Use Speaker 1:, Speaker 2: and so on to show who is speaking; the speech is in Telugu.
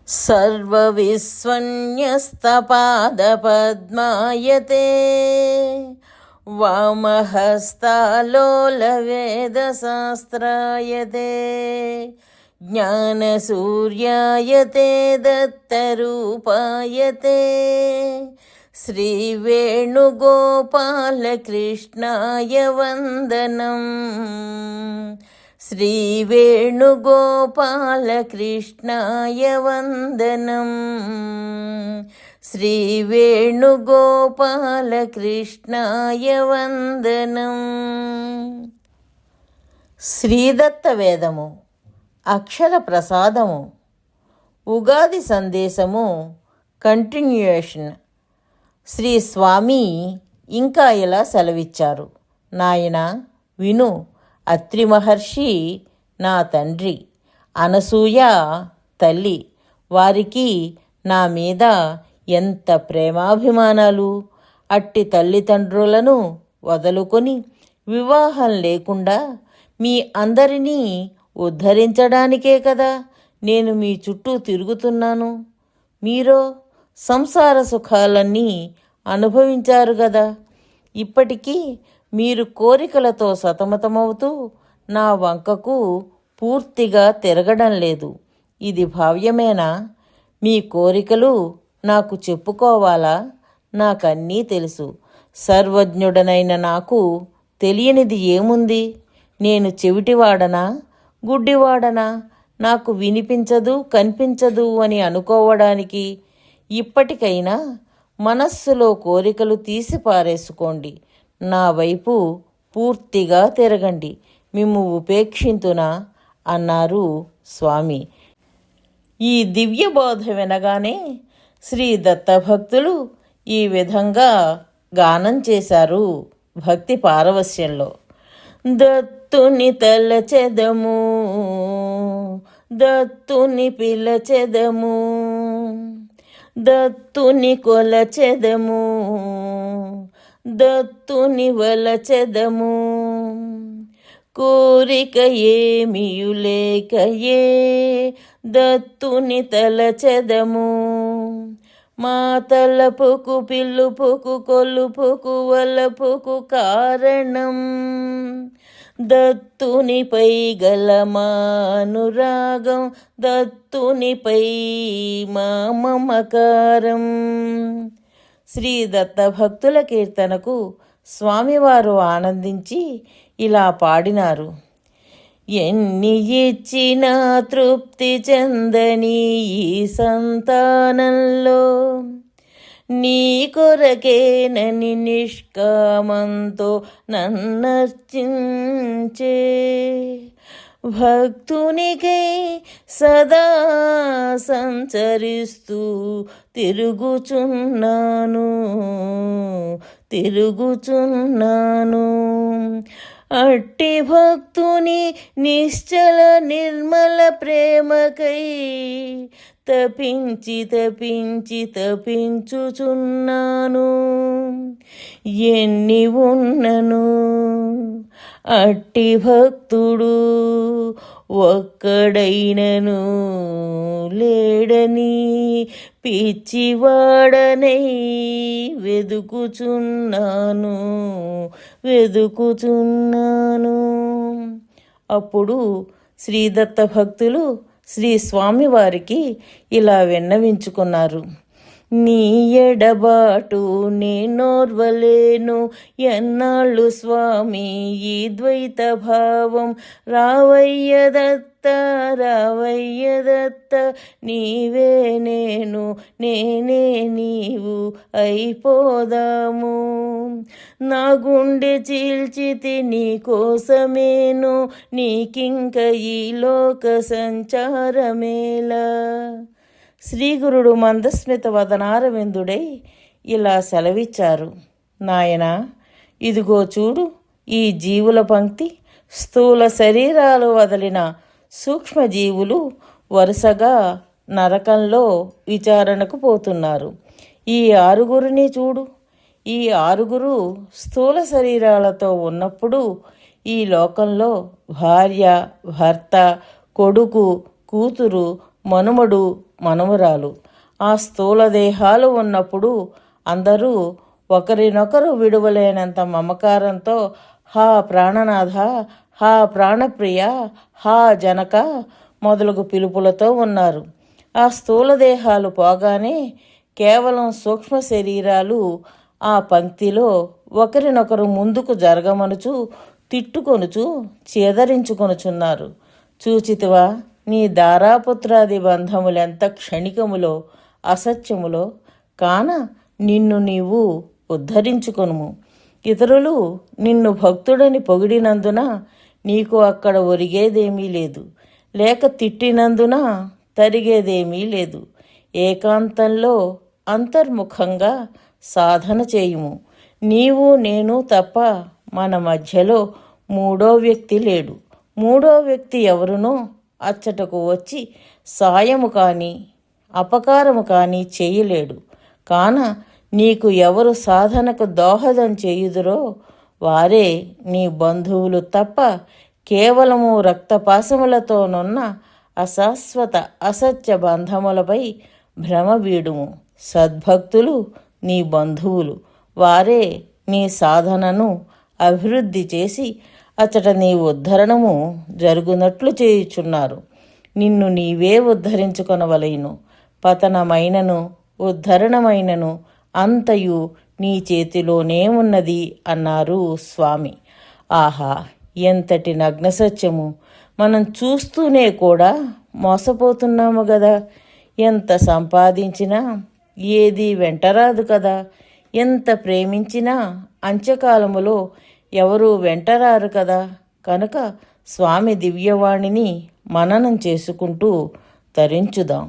Speaker 1: सर्वविस्वन्यस्तपादपद्मायते वामहस्तालोलवेदशास्त्रायते ज्ञानसूर्यायते दत्तरूपायते श्रीवेणुगोपालकृष्णाय वन्दनम् श्रीवेणुगोपालकृष्णाय वन्दनम् श्रीवेणुगोपालकृष्णाय वन्दनम्. శ్రీదత్త వేదము, అక్షర ప్రసాదము, ఉగాది సందేశము కంటిన్యూయేషన్. శ్రీ స్వామి ఇంకా ఇలా సెలవిచ్చారు. నాయనా విను, అత్రి మహర్షి నా తండ్రి, అనసూయ తల్లి, వారికి నా మీద ఎంత ప్రేమాభిమానాలు. అట్టి తల్లిదండ్రులను వదులుకొని వివాహం లేకుండా మీ అందరినీ ఉద్ధరించడానికే కదా నేను మీ చుట్టూ తిరుగుతున్నాను. మీరో సంసార సుఖాలన్నీ అనుభవించారు కదా. ఇప్పటికీ మీరు కోరికలతో సతమతమవుతూ నా వంకకు పూర్తిగా తిరగడం లేదు. ఇది భావ్యమేనా? మీ కోరికలు నాకు చెప్పుకోవాలా? నాకన్నీ తెలుసు. సర్వజ్ఞుడనైన నాకు తెలియనిది ఏముంది? నేను చెవిటివాడనా, గుడ్డివాడనా? నాకు వినిపించదు, కనిపించదు అని అనుకోవడానికి? ఇప్పటికైనా మనస్సులో కోరికలు తీసి పారేసుకోండి. నా వైపు పూర్తిగా తిరగండి. మిమ్ము ఉపేక్షింతునా అన్నారు స్వామి. ఈ దివ్య బోధ వినగానే శ్రీ దత్తభక్తులు ఈ విధంగా గానం చేశారు భక్తి పారవస్యంలో. దత్తుని తలచెదము, దత్తుని పిలచెదము, దత్తుని కొలచెదము, దత్తుని వలచెదము. కోరిక ఏమియులేకయే దత్తుని తలచెదము. మా తలపుకు పిలుపుకు కొలుపుకు వలపుకు కారణం దత్తునిపై గల మానురాగం, దత్తునిపై మా మమకారం. శ్రీ దత్తభక్తుల కీర్తనకు స్వామివారు ఆనందించి ఇలా పాడినారు. ఎన్ని ఇచ్చినా తృప్తి చెందని ఈ సంతానంలో నీ కొరకేనని నిష్కామంతో నన్నర్చించే భక్తునికై సదా సంచరిస్తూ తిరుగుచున్నాను. అట్టి భక్తుని నిశ్చల నిర్మల ప్రేమకై తపించుచున్నాను. ఎన్ని ఉన్నను అట్టి భక్తుడు ఒక్కడైనను లేడని పిచ్చివాడనై వెదుకుచున్నాను. అప్పుడు శ్రీదత్త భక్తులు శ్రీ స్వామివారికి ఇలా విన్నవించుకున్నారు. నీ ఎడబాటు నేనోర్వలేను ఎన్నాళ్ళు స్వామి ఈ ద్వైత భావం. రావయ్య దత్త, రావయ్య దత్త, నీవే నేను, నేనే నీవు అయిపోదాము. నా గుండె చీల్చితి నీ కోసమేను, నీకింక ఈ లోక సంచారమేలా. శ్రీగురుడు మందస్మిత వదనారవిందుడై ఇలా సెలవిచ్చారు. నాయనా ఇదిగో చూడు, ఈ జీవుల పంక్తి స్థూల శరీరాలు వదిలిన సూక్ష్మజీవులు వరుసగా నరకంలో విచారణకు పోతున్నారు. ఈ ఆరుగురిని చూడు. ఈ ఆరుగురు స్థూల శరీరాలతో ఉన్నప్పుడు ఈ లోకంలో భార్య, భర్త, కొడుకు, కూతురు, మనుమడు మనుమరాలు. ఆ స్థూల దేహాలు ఉన్నప్పుడు అందరూ ఒకరినొకరు విడువలేనంత మమకారంతో హా ప్రాణనాథ, హా ప్రాణప్రియ, హా జనక మొదలగు పిలుపులతో ఉన్నారు. ఆ స్థూల దేహాలు పోగానే కేవలం సూక్ష్మ శరీరాలు ఆ పంక్తిలో ఒకరినొకరు ముందుకు జరగమనుచు తిట్టుకొనుచు చేదరించుకొనుచున్నారు. చూచితివా నీ దారాపుత్రాది బంధములెంత క్షణికములో అసత్యములో. కాన నిన్ను నీవు ఉద్ధరించుకొనుము. ఇతరులు నిన్ను భక్తుడని పొగిడినందున నీకు అక్కడ ఒరిగేదేమీ లేదు, లేక తిట్టినందున తరిగేదేమీ లేదు. ఏకాంతంలో అంతర్ముఖంగా సాధన చేయుము. నీవు నేను తప్ప మన మధ్యలో మూడో వ్యక్తి లేడు. మూడో వ్యక్తి ఎవరునో అచ్చటకు వచ్చి సాయము కానీ అపకారము కానీ చేయలేడు. కాన నీకు ఎవరు సాధనకు దోహదం చేయుదురో వారే నీ బంధువులు తప్ప కేవలము రక్తపాశములతోనున్న అశాశ్వత అసత్య బంధములపై భ్రమ వీడుము. సద్భక్తులు నీ బంధువులు. వారే నీ సాధనను అభివృద్ధి చేసి అచట నీ ఉద్ధరణము జరుగునట్లు చేయుచున్నారు. నిన్ను నీవే ఉద్ధరించుకొనవలెను. పతనమైనను ఉద్ధరణమైనను అంతయు నీ చేతిలోనే ఉన్నది అన్నారు స్వామి. ఆహా, ఎంతటి నగ్న సత్యము! మనం చూస్తూనే కూడా మోసపోతున్నాము గదా. ఎంత సంపాదించినా ఏదీ వెంటరాదు కదా. ఎంత ప్రేమించినా అంత్యకాలములో ఎవరూ వెంటరారు కదా. కనుక స్వామి దివ్యవాణిని మననం చేసుకుంటూ తరించుదాం.